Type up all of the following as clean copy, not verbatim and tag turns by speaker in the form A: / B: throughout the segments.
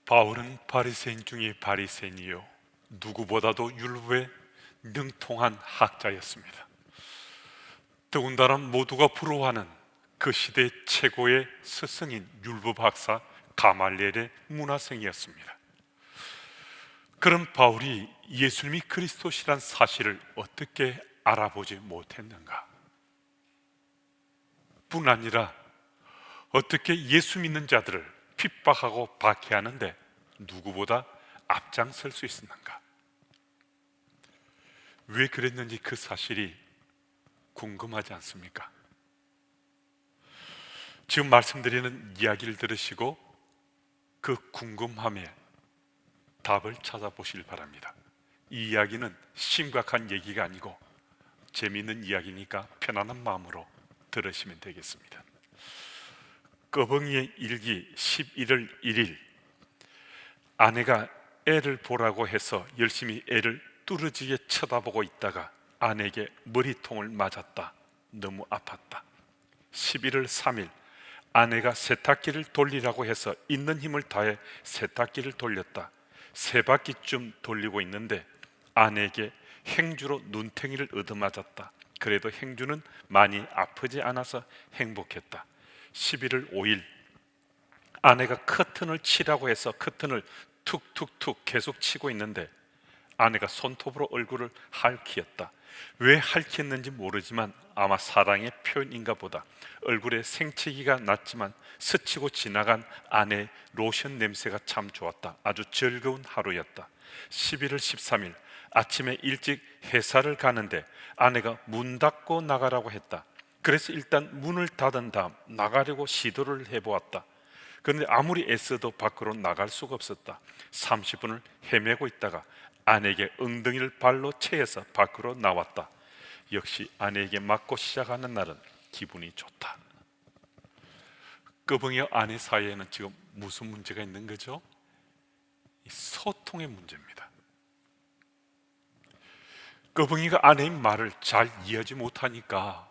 A: 바울은 바리새인 중에 바리새인이요 누구보다도 율법에 능통한 학자였습니다. 더군다나 모두가 부러워하는 그 시대 최고의 스승인 율법학사 가말리엘의 문화생이었습니다. 그런 바울이 예수님이 그리스도시란 사실을 어떻게 알아보지 못했는가? 뿐 아니라 어떻게 예수 믿는 자들을 핍박하고 박해하는데 누구보다 앞장설 수 있었는가? 왜 그랬는지 그 사실이 궁금하지 않습니까? 지금 말씀드리는 이야기를 들으시고 그 궁금함에 답을 찾아보시길 바랍니다. 이 이야기는 심각한 얘기가 아니고 재미있는 이야기니까 편안한 마음으로 들으시면 되겠습니다. 꺼벙이의 일기 11월 1일, 아내가 애를 보라고 해서 열심히 애를 뚫어지게 쳐다보고 있다가 아내에게 머리통을 맞았다. 너무 아팠다. 11월 3일, 아내가 세탁기를 돌리라고 해서 있는 힘을 다해 세탁기를 돌렸다. 3바퀴쯤 돌리고 있는데 아내에게 행주로 눈탱이를 얻어맞았다. 그래도 행주는 많이 아프지 않아서 행복했다. 11월 5일, 아내가 커튼을 치라고 해서 커튼을 툭툭툭 계속 치고 있는데 아내가 손톱으로 얼굴을 핥히었다. 왜 핥혔는지 모르지만 아마 사랑의 표현인가 보다. 얼굴에 생채기가 났지만 스치고 지나간 아내의 로션 냄새가 참 좋았다. 아주 즐거운 하루였다. 11월 13일, 아침에 일찍 회사를 가는데 아내가 문 닫고 나가라고 했다. 그래서 일단 문을 닫은 다음 나가려고 시도를 해보았다. 그런데 아무리 애써도 밖으로 나갈 수가 없었다. 30분을 헤매고 있다가 아내에게 엉덩이를 발로 채여서 밖으로 나왔다. 역시 아내에게 맞고 시작하는 날은 기분이 좋다. 꺼벙이와 아내 사이에는 지금 무슨 문제가 있는 거죠? 소통의 문제입니다. 꺼벙이가 아내의 말을 잘 이해하지 못하니까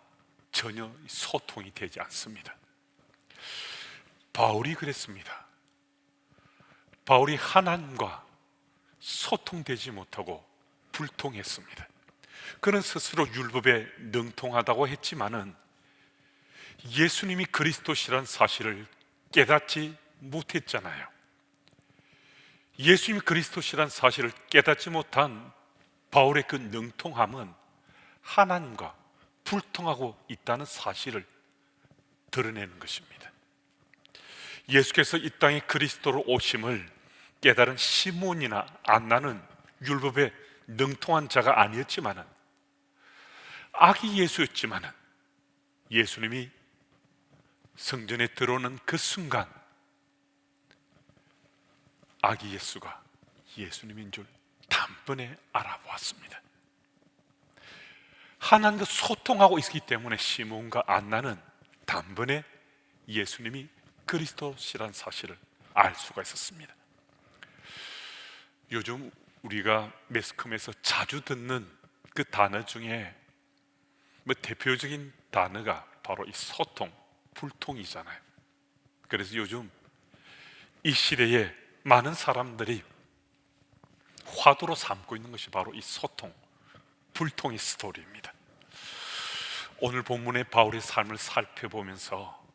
A: 전혀 소통이 되지 않습니다. 바울이 그랬습니다. 바울이 하나님과 소통되지 못하고 불통했습니다. 그는 스스로 율법에 능통하다고 했지만은 예수님이 그리스도시란 사실을 깨닫지 못했잖아요. 예수님이 그리스도시란 사실을 깨닫지 못한 바울의 그 능통함은 하나님과 불통하고 있다는 사실을 드러내는 것입니다. 예수께서 이 땅에 그리스도로 오심을 깨달은 시몬이나 안나는 율법에 능통한 자가 아니었지만은 아기 예수였지만은 예수님이 성전에 들어오는 그 순간 아기 예수가 예수님인 줄 단번에 알아보았습니다. 하나님과 소통하고 있기 때문에 시몬과 안나는 단번에 예수님이 그리스도시란 사실을 알 수가 있었습니다. 요즘 우리가 매스컴에서 자주 듣는 그 단어 중에 대표적인 단어가 바로 이 소통, 불통이잖아요. 그래서 요즘 이 시대에 많은 사람들이 화두로 삼고 있는 것이 바로 이 소통, 불통의 스토리입니다. 오늘 본문의 바울의 삶을 살펴보면서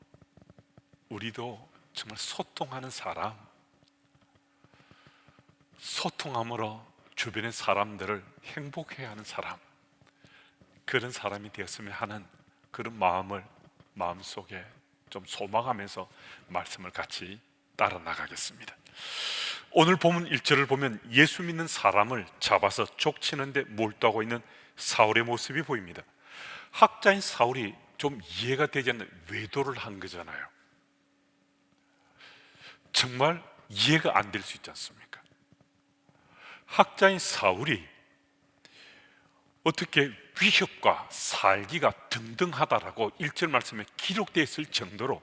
A: 우리도 정말 소통하는 사람, 소통함으로 주변의 사람들을 행복해 하는 사람, 그런 사람이 되었으면 하는 그런 마음을 마음속에 좀 소망하면서 말씀을 같이 따라 나가겠습니다. 오늘 본문 1절을 보면 예수 믿는 사람을 잡아서 족치는데 몰두하고 있는 사울의 모습이 보입니다. 학자인 사울이 좀 이해가 되지 않는 외도를 한 거잖아요. 정말 이해가 안 될 수 있지 않습니까? 학자인 사울이 어떻게 위협과 살기가 등등하다라고 1절 말씀에 기록되어 있을 정도로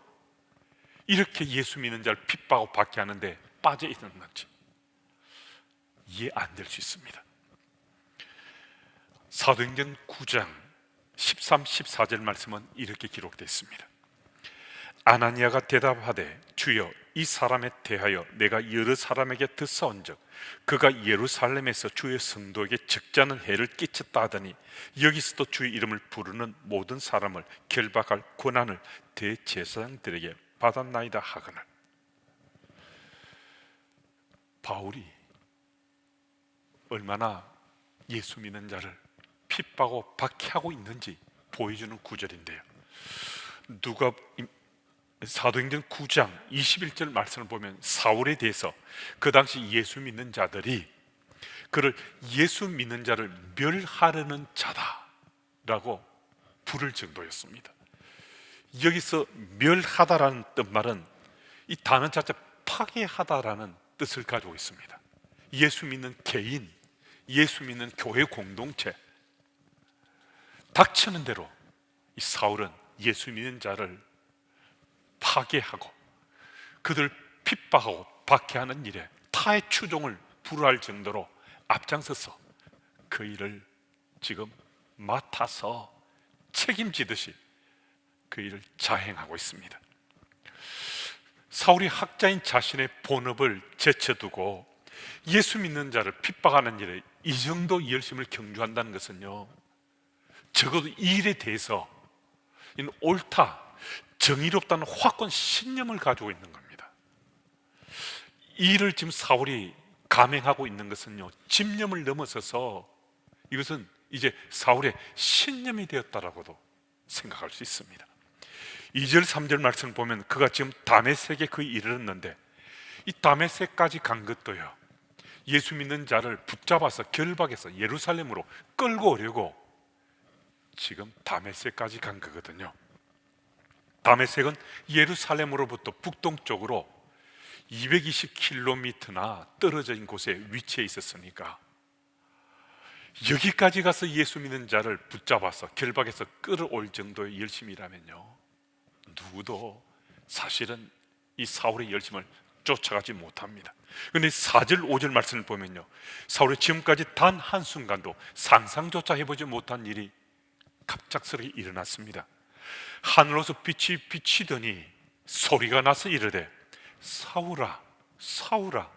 A: 이렇게 예수 믿는 자를 핍박하고 박해하는데 빠져 있는 건지 이해 안 될 수 있습니다. 사도행전 9장 13, 14절 말씀은 이렇게 기록되어 있습니다. 아나니아가 대답하되 주여 이 사람에 대하여 내가 여러 사람에게 듣사온즉 그가 예루살렘에서 주의 성도에게 적잖은 해를 끼쳤다 하더니 여기서도 주의 이름을 부르는 모든 사람을 결박할 권한을 대제사장들에게 받았나이다 하거늘. 바울이 얼마나 예수 믿는 자를 핍박하고 박해하고 있는지 보여주는 구절인데요. 사도행전 9장 21절 말씀을 보면 사울에 대해서 그 당시 예수 믿는 자들이 그를 예수 믿는 자를 멸하려는 자다라고 부를 정도였습니다. 여기서 멸하다라는 뜻말은 이 단어 자체 파괴하다라는 뜻을 가지고 있습니다. 예수 믿는 개인, 예수 믿는 교회 공동체, 닥치는 대로 이 사울은 예수 믿는 자를 파괴하고 그들 핍박하고 박해하는 일에 타의 추종을 불허할 정도로 앞장서서 그 일을 지금 맡아서 책임지듯이 그 일을 자행하고 있습니다. 사울이 학자인 자신의 본업을 제쳐두고 예수 믿는 자를 핍박하는 일에 이 정도 열심을 경주한다는 것은요, 적어도 이 일에 대해서 옳다, 정의롭다는 확고한 신념을 가지고 있는 겁니다. 이 일을 지금 사울이 감행하고 있는 것은요, 집념을 넘어서서 이것은 이제 사울의 신념이 되었다라고도 생각할 수 있습니다. 2절 3절 말씀을 보면 그가 지금 다메섹에 거의 이르렀는데 이 다메섹까지 간 것도요, 예수 믿는 자를 붙잡아서 결박해서 예루살렘으로 끌고 오려고 지금 다메섹까지 간 거거든요. 다메섹은 예루살렘으로부터 북동쪽으로 220km나 떨어진 곳에 위치해 있었으니까 여기까지 가서 예수 믿는 자를 붙잡아서 결박해서 끌어올 정도의 열심이라면요, 누구도 사실은 이 사울의 열심을 쫓아가지 못합니다. 그런데 4절 5절 말씀을 보면요, 사울이 지금까지 단 한순간도 상상조차 해보지 못한 일이 갑작스럽게 일어났습니다. 하늘로서 빛이 비치더니 소리가 나서 이르되 사울아 사울아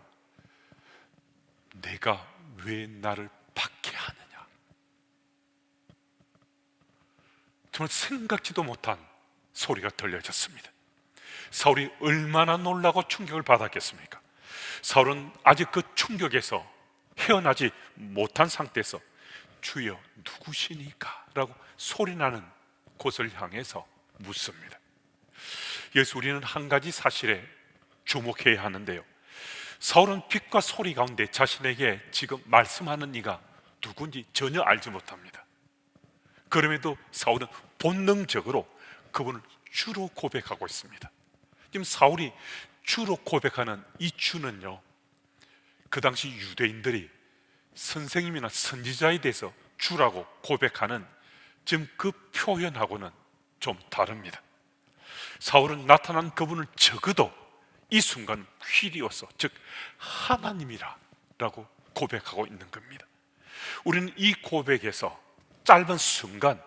A: 내가 왜 나를 박해하느냐. 정말 생각지도 못한 소리가 들려졌습니다. 사울이 얼마나 놀라고 충격을 받았겠습니까? 사울은 아직 그 충격에서 헤어나지 못한 상태에서 주여 누구시니까? 라고 소리나는 곳을 향해서 묻습니다. 여기서 우리는 한 가지 사실에 주목해야 하는데요, 사울은 빛과 소리 가운데 자신에게 지금 말씀하는 이가 누군지 전혀 알지 못합니다. 그럼에도 사울은 본능적으로 그분을 주로 고백하고 있습니다. 지금 사울이 주로 고백하는 이 주는요, 그 당시 유대인들이 선생님이나 선지자에 대해서 주라고 고백하는 지금 그 표현하고는 좀 다릅니다. 사울은 나타난 그분을 적어도 이 순간 퀴리오서, 즉 하나님이라고 고백하고 있는 겁니다. 우리는 이 고백에서 짧은 순간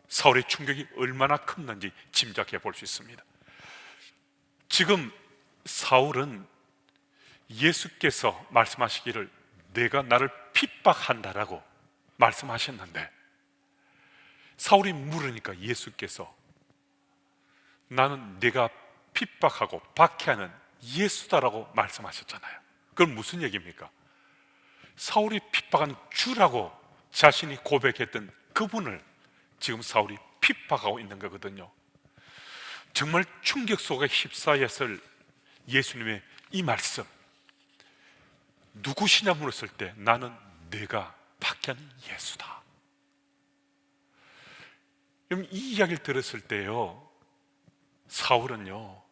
A: 사울의 충격이 얼마나 컸는지 짐작해 볼 수 있습니다. 지금 사울은 예수께서 말씀하시기를 내가 나를 핍박한다라고 말씀하셨는데, 사울이 물으니까 예수께서 나는 내가 핍박하고 박해하는 예수다라고 말씀하셨잖아요. 그럼 무슨 얘기입니까? 사울이 핍박한 주라고 자신이 고백했던 그분을 지금 사울이 핍박하고 있는 거거든요. 정말 충격 속에 휩싸였을 예수님의 이 말씀, 누구시냐 물었을 때 나는 내가 박해하는 예수다. 그럼 이 이야기를 들었을 때요, 사울은요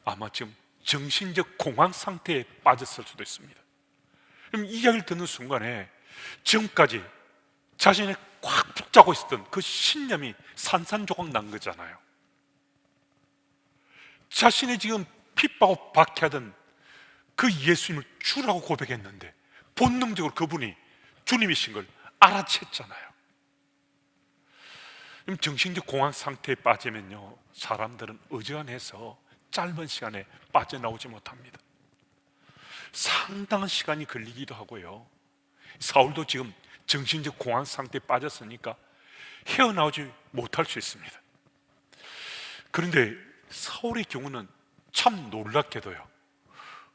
A: 아마 지금 정신적 공황 상태에 빠졌을 수도 있습니다. 그럼 이 이야기를 듣는 순간에 지금까지 자신이 꽉 붙잡고 있었던 그 신념이 산산조각 난 거잖아요. 자신이 지금 핍박하고 박해하던 그 예수님을 주라고 고백했는데 본능적으로 그분이 주님이신 걸 알아챘잖아요. 그럼 정신적 공황 상태에 빠지면요, 사람들은 어지간해서 짧은 시간에 빠져나오지 못합니다. 상당한 시간이 걸리기도 하고요. 사울도 지금 정신적 공황 상태에 빠졌으니까 헤어나오지 못할 수 있습니다. 그런데 사울의 경우는 참 놀랍게도요,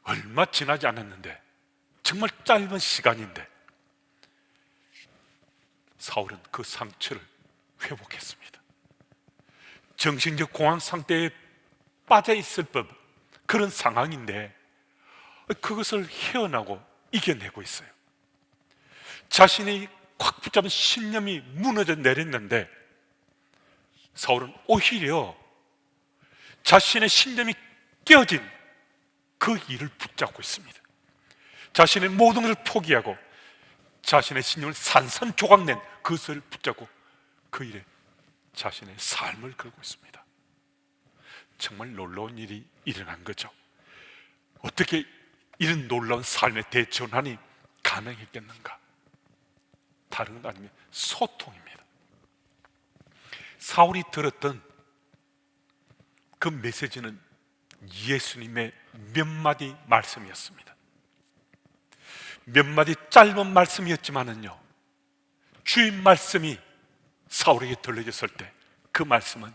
A: 얼마 지나지 않았는데, 정말 짧은 시간인데 사울은 그 상처를 회복했습니다. 정신적 공황 상태에 빠져 있을 법 그런 상황인데 그것을 헤어나고 이겨내고 있어요. 자신이 꽉 붙잡은 신념이 무너져 내렸는데 사울은 오히려 자신의 신념이 깨어진 그 일을 붙잡고 있습니다. 자신의 모든 것을 포기하고 자신의 신념을 산산조각낸 그것을 붙잡고 그 일에 자신의 삶을 걸고 있습니다. 정말 놀라운 일이 일어난 거죠. 어떻게 이런 놀라운 삶의 대전환이 가능했겠는가? 다른 것 아니면 소통입니다. 사울이 들었던 그 메시지는 예수님의 몇 마디 말씀이었습니다. 몇 마디 짧은 말씀이었지만은요, 주인 말씀이 사울에게 들려졌을 때 그 말씀은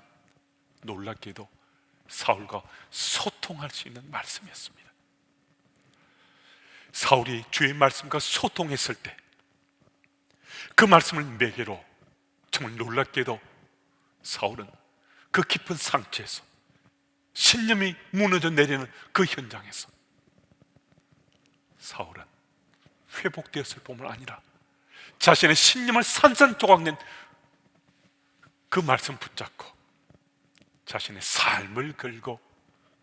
A: 놀랍게도 사울과 소통할 수 있는 말씀이었습니다. 사울이 주의 말씀과 소통했을 때 그 말씀을 매개로 정말 놀랍게도 사울은 그 깊은 상처에서, 신념이 무너져 내리는 그 현장에서 사울은 회복되었을 뿐만 아니라 자신의 신념을 산산조각낸 그 말씀 붙잡고 자신의 삶을 걸고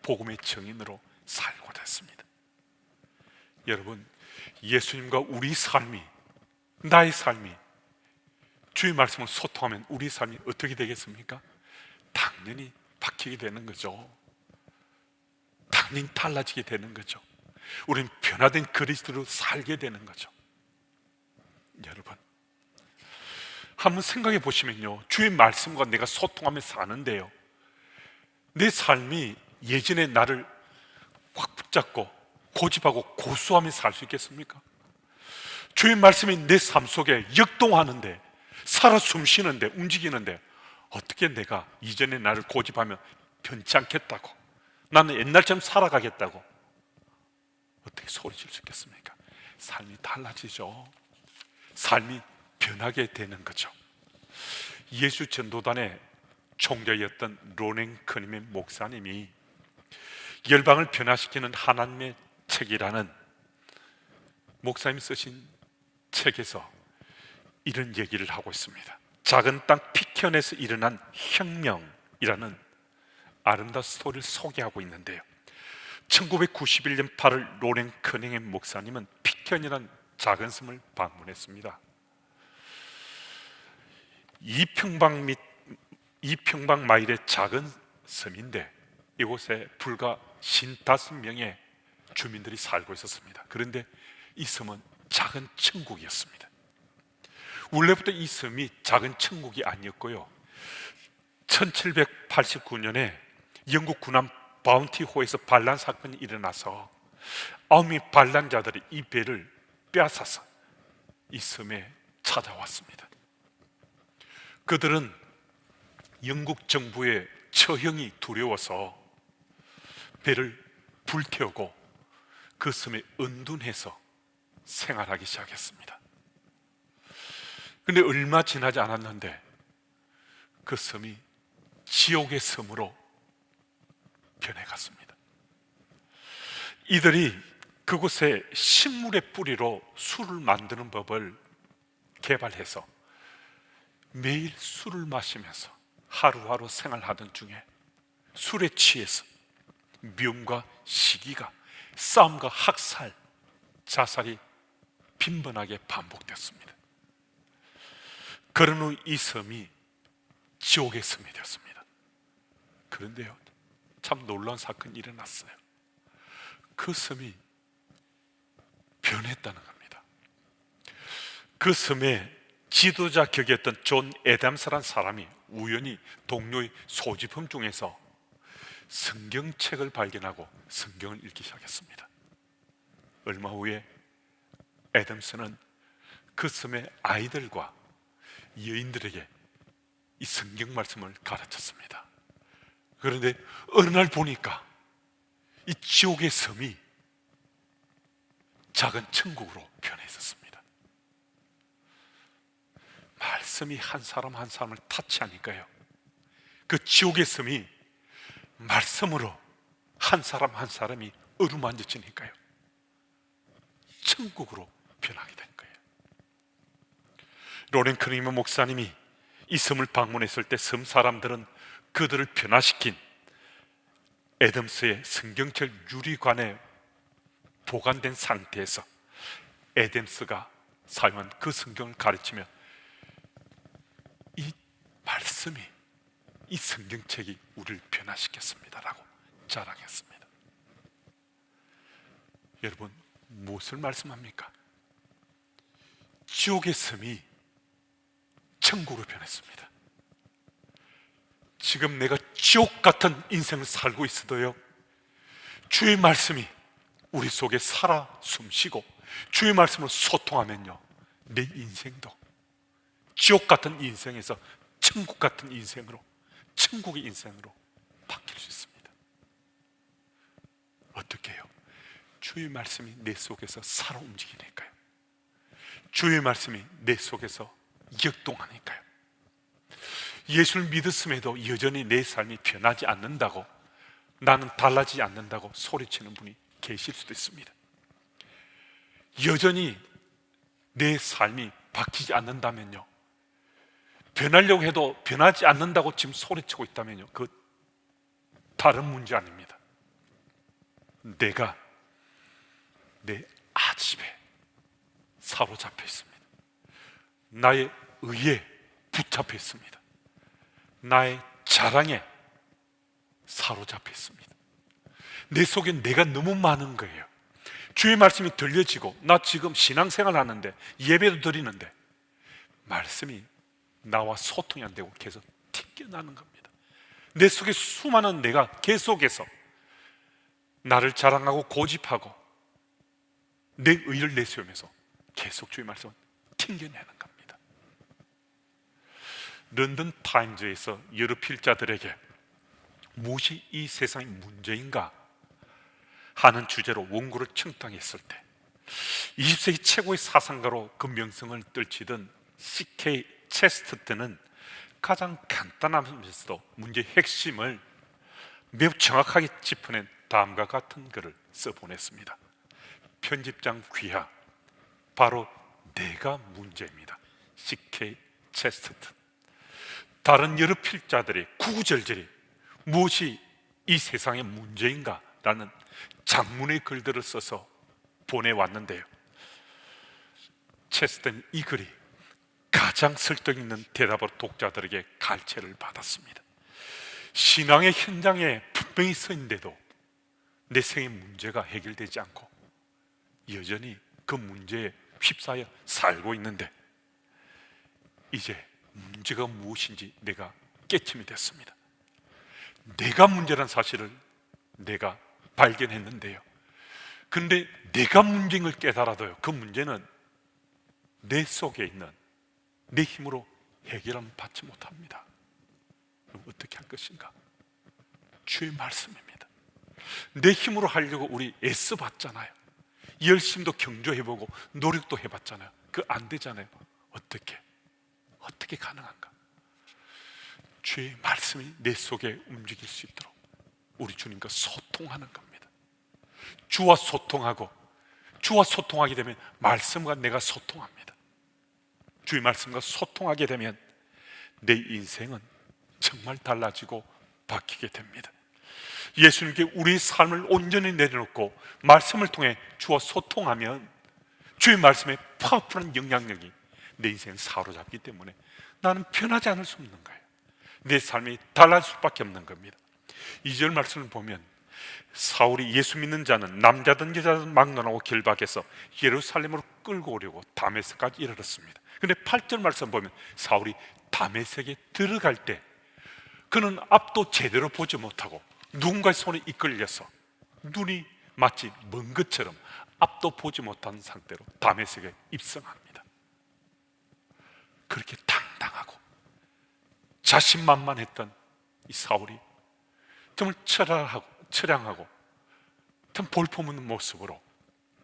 A: 복음의 증인으로 살고 됐습니다. 여러분, 예수님과 우리 삶이, 나의 삶이 주의 말씀을 소통하면 우리 삶이 어떻게 되겠습니까? 당연히 바뀌게 되는 거죠. 당연히 달라지게 되는 거죠. 우리는 변화된 그리스도로 살게 되는 거죠. 여러분, 한번 생각해 보시면요, 주의 말씀과 내가 소통하며 사는데요, 내 삶이 예전에 나를 꽉 붙잡고 고집하고 고수하며 살 수 있겠습니까? 주의 말씀이 내 삶 속에 역동하는데, 살아 숨쉬는데, 움직이는데 어떻게 내가 이전에 나를 고집하며 변치 않겠다고, 나는 옛날처럼 살아가겠다고 어떻게 소리칠 수 있겠습니까? 삶이 달라지죠. 삶이 변하게 되는 거죠. 예수 전도단의 총재였던 로랭 커님의 목사님이 열방을 변화시키는 하나님의 책이라는 목사님이 쓰신 책에서 이런 얘기를 하고 있습니다. 작은 땅 피켄에서 일어난 혁명이라는 아름다운 스토리를 소개하고 있는데요, 1991년 8월 로랭 커닝햄 목사님은 피켄이라는 작은 섬을 방문했습니다. 2평방 마일의 작은 섬인데 이곳에 불과 55명의 주민들이 살고 있었습니다. 그런데 이 섬은 작은 천국이었습니다. 원래부터 이 섬이 작은 천국이 아니었고요, 1789년에 영국 군함 바운티호에서 반란 사건이 일어나서 9명의 반란자들이 이 배를 빼앗아서 이 섬에 찾아왔습니다. 그들은 영국 정부의 처형이 두려워서 배를 불태우고 그 섬에 은둔해서 생활하기 시작했습니다. 그런데 얼마 지나지 않았는데 그 섬이 지옥의 섬으로 변해갔습니다. 이들이 그곳에 식물의 뿌리로 술을 만드는 법을 개발해서 매일 술을 마시면서 하루하루 생활하던 중에 술에 취해서 미움과 시기가, 싸움과 학살, 자살이 빈번하게 반복됐습니다. 그런 후 이 섬이 지옥의 섬이 되었습니다. 그런데요, 참 놀라운 사건이 일어났어요. 그 섬이 변했다는 겁니다. 그 섬에 지도자 격이었던 존 애담스라는 사람이 우연히 동료의 소지품 중에서 성경책을 발견하고 성경을 읽기 시작했습니다. 얼마 후에 애덤스는 그 섬의 아이들과 여인들에게 이 성경 말씀을 가르쳤습니다. 그런데 어느 날 보니까 이 지옥의 섬이 작은 천국으로 변해 있었습니다. 말씀이 한 사람 한 사람을 타치하니까요, 그 지옥의 섬이 말씀으로 한 사람 한 사람이 어루만져지니까요, 천국으로 변하게 된 거예요. 로렌 크리머 목사님이 이 섬을 방문했을 때 섬 사람들은 그들을 변화시킨 애덤스의 성경책 유리관에 보관된 상태에서 애덤스가 사용한 그 성경을 가르치며 이 말씀이, 이 성경책이 우리를 변화시켰습니다라고 자랑했습니다. 여러분, 무엇을 말씀합니까? 지옥의 섬이 천국으로 변했습니다. 지금 내가 지옥 같은 인생을 살고 있어도요, 주의 말씀이 우리 속에 살아 숨쉬고 주의 말씀으로 소통하면요, 내 인생도 지옥 같은 인생에서 천국 같은 인생으로, 천국의 인생으로 바뀔 수 있습니다. 어떻게 해요? 주의 말씀이 내 속에서 살아 움직이니까요. 주의 말씀이 내 속에서 역동하니까요. 예수를 믿었음에도 여전히 내 삶이 변하지 않는다고, 나는 달라지지 않는다고 소리치는 분이 계실 수도 있습니다. 여전히 내 삶이 바뀌지 않는다면요, 변하려고 해도 변하지 않는다고 지금 소리치고 있다면요, 그 다른 문제 아닙니다. 내가 내 아집에 사로잡혀 있습니다. 나의 의에 붙잡혀 있습니다. 나의 자랑에 사로잡혀 있습니다. 내 속에 내가 너무 많은 거예요. 주의 말씀이 들려지고, 나 지금 신앙생활 하는데, 예배도 드리는데 말씀이 나와 소통이 안 되고 계속 튕겨나는 겁니다. 내 속에 수많은 내가 계속해서 나를 자랑하고 고집하고 내 의를 내세우면서 계속 주의 말씀을 튕겨내는 겁니다. 런던 타임즈에서 여러 필자들에게 무엇이 이 세상의 문제인가 하는 주제로 원고를 청탁했을 때 20세기 최고의 사상가로 그 명성을 떨치던 C.K. 체스터턴은 가장 간단하면서도 문제의 핵심을 매우 정확하게 짚어낸 다음과 같은 글을 써보냈습니다. 편집장 귀하, 바로 내가 문제입니다. C.K. 체스터턴. 다른 여러 필자들이 구구절절히 무엇이 이 세상의 문제인가 라는 장문의 글들을 써서 보내왔는데요, 체스턴 이 글이 가장 설득 있는 대답으로 독자들에게 갈채를 받았습니다. 신앙의 현장에 분명히 서 있는데도 내 생의 문제가 해결되지 않고 여전히 그 문제에 휩싸여 살고 있는데, 이제 문제가 무엇인지 내가 깨침이 됐습니다. 내가 문제란 사실을 내가 발견했는데요, 그런데 내가 문제인 걸 깨달아도요, 그 문제는 내 속에 있는 내 힘으로 해결은 받지 못합니다. 그럼 어떻게 할 것인가? 주의 말씀입니다. 내 힘으로 하려고 우리 애써봤잖아요. 열심도 경조해보고 노력도 해봤잖아요. 그 안 되잖아요. 어떻게 가능한가? 주의 말씀이 내 속에 움직일 수 있도록 우리 주님과 소통하는 겁니다. 주와 소통하게 되면 말씀과 내가 소통합니다. 주의 말씀과 소통하게 되면 내 인생은 정말 달라지고 바뀌게 됩니다. 예수님께 우리의 삶을 온전히 내려놓고 말씀을 통해 주와 소통하면 주의 말씀의 파워풀한 영향력이 내 인생을 사로잡기 때문에 나는 변하지 않을 수 없는 거예요. 내 삶이 달라질 수밖에 없는 겁니다. 2절 말씀을 보면 사울이 예수 믿는 자는 남자든 여자든 막론하고 결박해서 예루살렘으로 끌고 오려고 다메섹까지 이르렀습니다. 그런데 8절 말씀 보면 사울이 다메섹에 들어갈 때 그는 앞도 제대로 보지 못하고 누군가의 손에 이끌려서 눈이 마치 먼 것처럼 앞도 보지 못하는 상태로 다메섹에 입성합니다. 그렇게 당당하고 자신만만했던 이 사울이 정말 처량하고 참 볼품없는 모습으로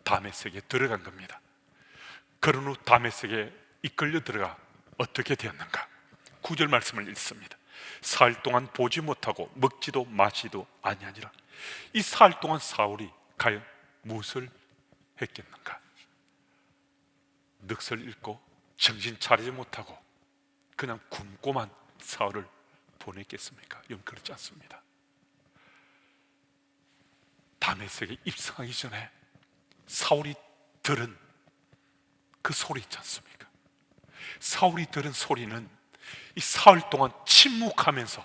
A: 다메섹에 들어간 겁니다. 그런 후 다메섹에 이끌려 들어가 어떻게 되었는가? 9절 말씀을 읽습니다. 사흘 동안 보지 못하고 먹지도 마시도 아니하니라. 이 사흘 동안 사울이 과연 무엇을 했겠는가? 넋을 잃고 정신 차리지 못하고 그냥 굶고만 사흘을 보냈겠습니까? 여러분, 그렇지 않습니다. 다메섹에 입성하기 전에 사울이 들은 그 소리 있지 않습니까? 사울이 들은 소리는 이 사흘 동안 침묵하면서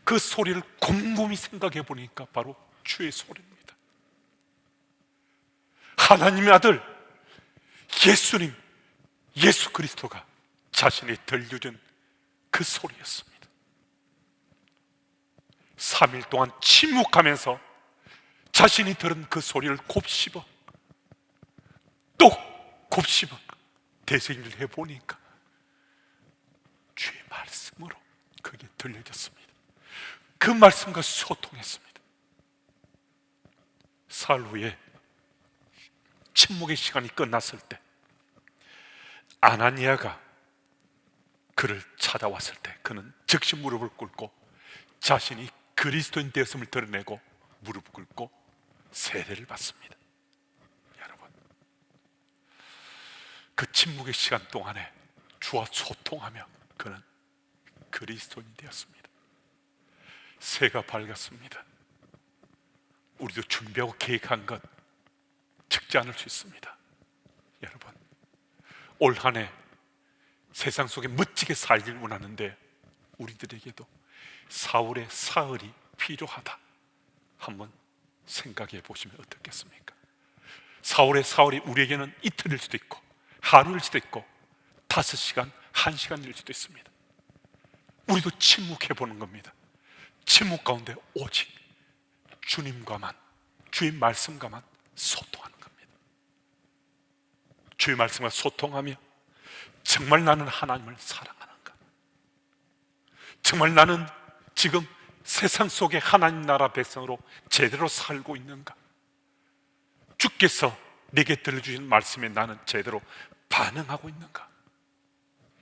A: 그 소리를 곰곰이 생각해 보니까 바로 주의 소리입니다. 하나님의 아들 예수님, 예수 그리스도가 자신이 들려준 그 소리였습니다. 3일 동안 침묵하면서 자신이 들은 그 소리를 곱씹어 또 곱씹어 되새김질 해보니까 주의 말씀으로 그게 들려졌습니다. 그 말씀과 소통했습니다. 사흘 후에 침묵의 시간이 끝났을 때 아나니아가 그를 찾아왔을 때 그는 즉시 무릎을 꿇고 자신이 그리스도인 되었음을 드러내고 무릎을 꿇고 세례를 받습니다. 여러분, 그 침묵의 시간 동안에 주와 소통하며 그는 그리스도인이 되었습니다. 새가 밝았습니다. 우리도 준비하고 계획한 것 적지 않을 수 있습니다. 여러분, 올 한 해 세상 속에 멋지게 살길 원하는데 우리들에게도 사울의 사흘이 필요하다. 한번 생각해 보시면 어떻겠습니까? 사울의 사흘이 우리에게는 이틀일 수도 있고 하루일 수도 있고 5시간, 1시간일 수도 있습니다. 우리도 침묵해 보는 겁니다. 침묵 가운데 오직 주님과만, 주의 말씀과만 소통하는 겁니다. 주의 말씀과 소통하며 정말 나는 하나님을 사랑하는가? 정말 나는 지금 세상 속에 하나님 나라 백성으로 제대로 살고 있는가? 주께서 내게 들려주신 말씀에 나는 제대로 반응하고 있는가?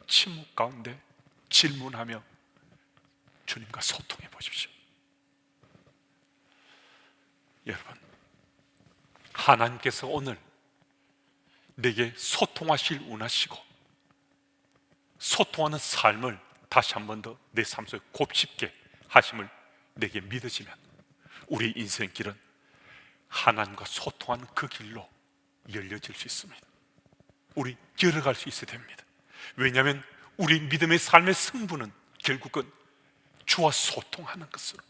A: 침묵 가운데 질문하며 주님과 소통해 보십시오. 여러분, 하나님께서 오늘 내게 소통하실 원하시고 소통하는 삶을 다시 한 번 더 내 삶 속에 곱씹게 하심을 내게 믿으시면 우리 인생길은 하나님과 소통하는 그 길로 열려질 수 있습니다. 우리 열어갈 수 있어야 됩니다. 왜냐하면 우리 믿음의 삶의 승부는 결국은 주와 소통하는 것으로,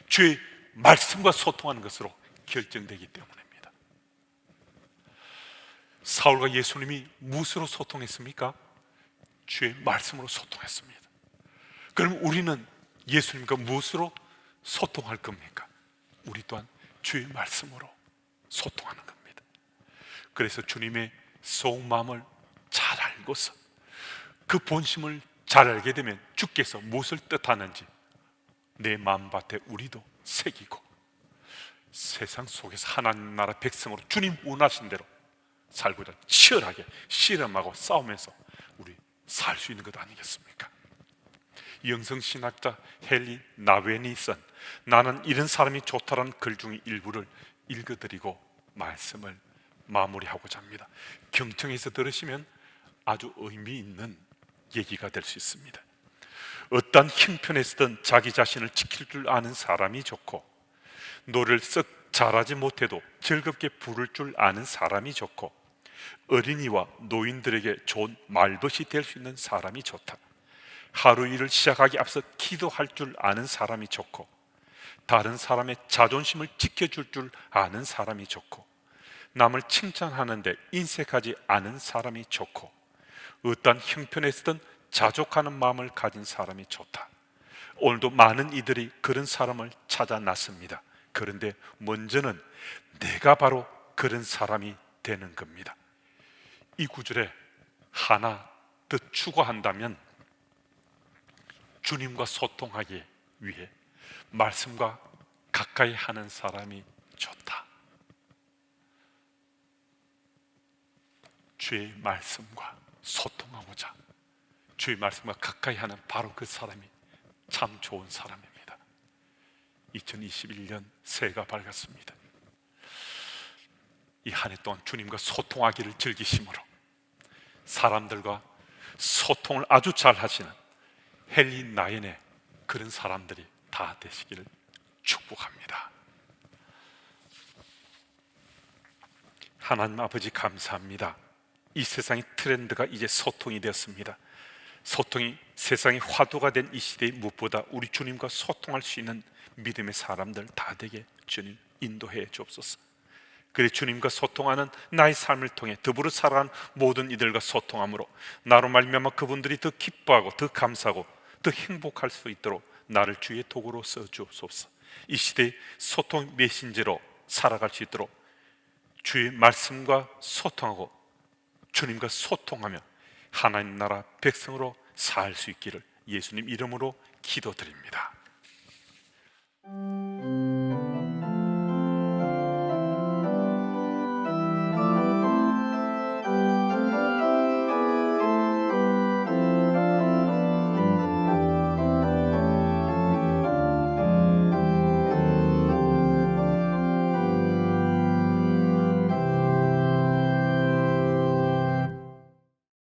A: 주의 말씀과 소통하는 것으로 결정되기 때문입니다. 사울과 예수님이 무엇으로 소통했습니까? 주의 말씀으로 소통했습니다. 그럼 우리는 예수님과 무엇으로 소통할 겁니까? 우리 또한 주의 말씀으로 소통하는 겁니다. 그래서 주님의 속마음을 잘 알고서 그 본심을 잘 알게 되면 주께서 무엇을 뜻하는지 내 마음밭에 우리도 새기고 세상 속에서 하나님 나라 백성으로 주님 원하신 대로 살고자 치열하게 실험하고 싸우면서 우리 살 수 있는 것 아니겠습니까? 영성신학자 헨리 나웬이 쓴 나는 이런 사람이 좋다라는 글 중에 일부를 읽어드리고 말씀을 마무리하고자 합니다. 경청해서 들으시면 아주 의미 있는 얘기가 될 수 있습니다. 어떤 형편에서든 자기 자신을 지킬 줄 아는 사람이 좋고 노래를 썩 잘하지 못해도 즐겁게 부를 줄 아는 사람이 좋고 어린이와 노인들에게 좋은 말벗이 될 수 있는 사람이 좋다. 하루 일을 시작하기 앞서 기도할 줄 아는 사람이 좋고 다른 사람의 자존심을 지켜줄 줄 아는 사람이 좋고 남을 칭찬하는데 인색하지 않은 사람이 좋고 어떤 형편에서든 자족하는 마음을 가진 사람이 좋다. 오늘도 많은 이들이 그런 사람을 찾아 나섭니다. 그런데 먼저는 내가 바로 그런 사람이 되는 겁니다. 이 구절에 하나 더 추가한다면 주님과 소통하기 위해 말씀과 가까이 하는 사람이 좋다. 주의 말씀과 소통하고자 주의 말씀과 가까이 하는 바로 그 사람이 참 좋은 사람입니다. 2021년 새해가 밝았습니다. 이 한 해 동안 주님과 소통하기를 즐기심으로 사람들과 소통을 아주 잘 하시는 헨리 나인의 그런 사람들이 다 되시기를 축복합니다. 하나님 아버지 감사합니다. 이 세상의 트렌드가 이제 소통이 되었습니다. 소통이 세상의 화두가 된 이 시대에 무엇보다 우리 주님과 소통할 수 있는 믿음의 사람들 다 되게 주님 인도해 주옵소서. 그래 주님과 소통하는 나의 삶을 통해 더불어 살아가는 모든 이들과 소통함으로 나로 말미암아 그분들이 더 기뻐하고 더 감사하고 더 행복할 수 있도록 나를 주의 도구로 써 주옵소서. 이 시대의 소통 메신저로 살아갈 수 있도록 주의 말씀과 소통하고 주님과 소통하며 하나님 나라 백성으로 살 수 있기를 예수님 이름으로 기도드립니다.